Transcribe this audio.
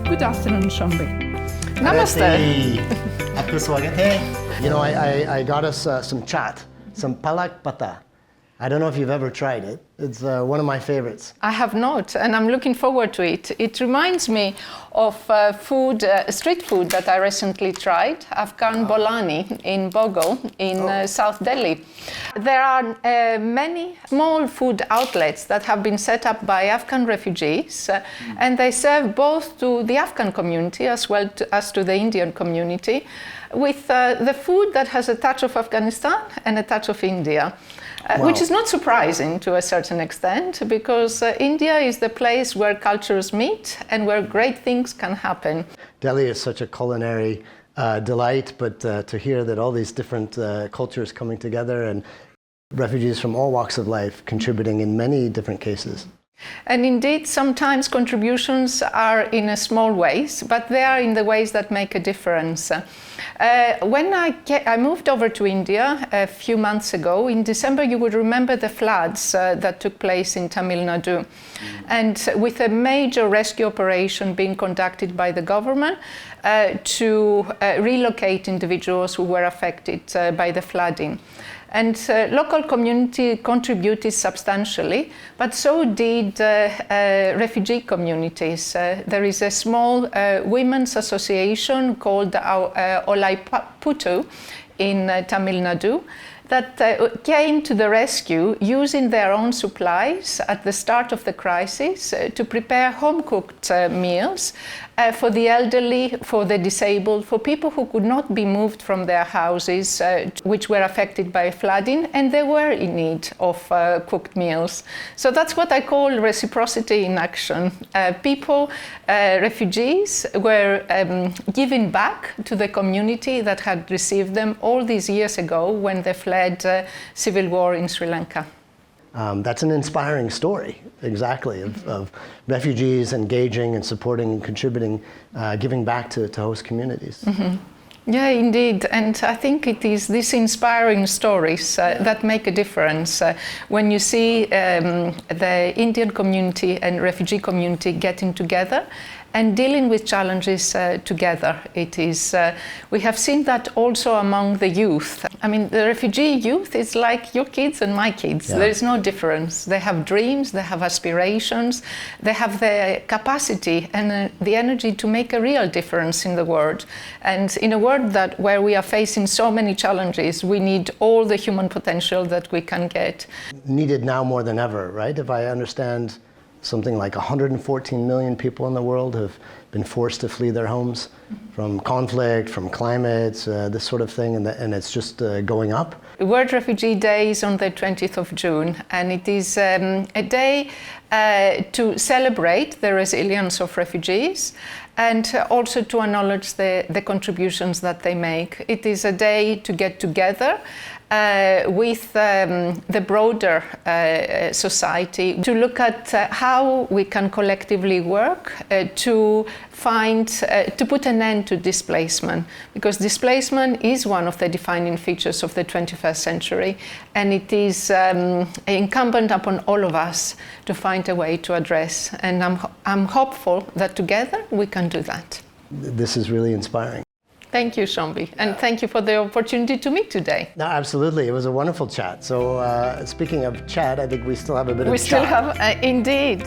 Good afternoon, Shombi. Namaste. Areti. Aapka swagat hai. You know, I got us some chat, some palak pata. I don't know if you've ever tried it. It's one of my favorites. I have not, and I'm looking forward to it. It reminds me of street food that I recently tried, Afghan bolani in Bogle in South Delhi. There are many small food outlets that have been set up by Afghan refugees, and they serve both to the Afghan community as well as to the Indian community with the food that has a touch of Afghanistan and a touch of India. Wow. Which is not surprising to a certain extent, because India is the place where cultures meet and where great things can happen. Delhi is such a culinary delight, but to hear that all these different cultures coming together and refugees from all walks of life contributing in many different cases. And indeed, sometimes contributions are in a small ways, but they are in the ways that make a difference. When I moved over to India a few months ago, in December, you would remember the floods that took place in Tamil Nadu. And with a major rescue operation being conducted by the government to relocate individuals who were affected by the flooding. And local community contributed substantially, but so did refugee communities. There is a small women's association called Olaiputu in Tamil Nadu that came to the rescue using their own supplies at the start of the crisis to prepare home-cooked meals for the elderly, for the disabled, for people who could not be moved from their houses, which were affected by flooding, and they were in need of cooked meals. So that's what I call reciprocity in action. Refugees were giving back to the community that had received them all these years ago when they fled civil war in Sri Lanka. That's an inspiring story, exactly, of refugees engaging and supporting and contributing, giving back to host communities. Mm-hmm. Yeah, indeed. And I think it is these inspiring stories that make a difference. When you see the Indian community and refugee community getting together and dealing with challenges together. It is, we have seen that also among the youth. I mean, the refugee youth is like your kids and my kids. Yeah. There is no difference. They have dreams, they have aspirations, they have the capacity and the energy to make a real difference in the world. And in a world where we are facing so many challenges, we need all the human potential that we can get. Needed now more than ever, right? If I understand, something like 114 million people in the world have been forced to flee their homes from conflict, from climate, this sort of thing, and it's just going up. World Refugee Day is on the 20th of June, and it is a day to celebrate the resilience of refugees and also to acknowledge the contributions that they make. It is a day to get together with the broader society to look at how we can collectively work to put an end to displacement, because displacement is one of the defining features of the 21st century, and it is incumbent upon all of us to find a way to address, and I'm hopeful that together we can do that. This is really inspiring. Thank you, Shombi, and thank you for the opportunity to meet today. No, absolutely. It was a wonderful chat. So speaking of chat, I think we still have a bit of chat. We still have, indeed.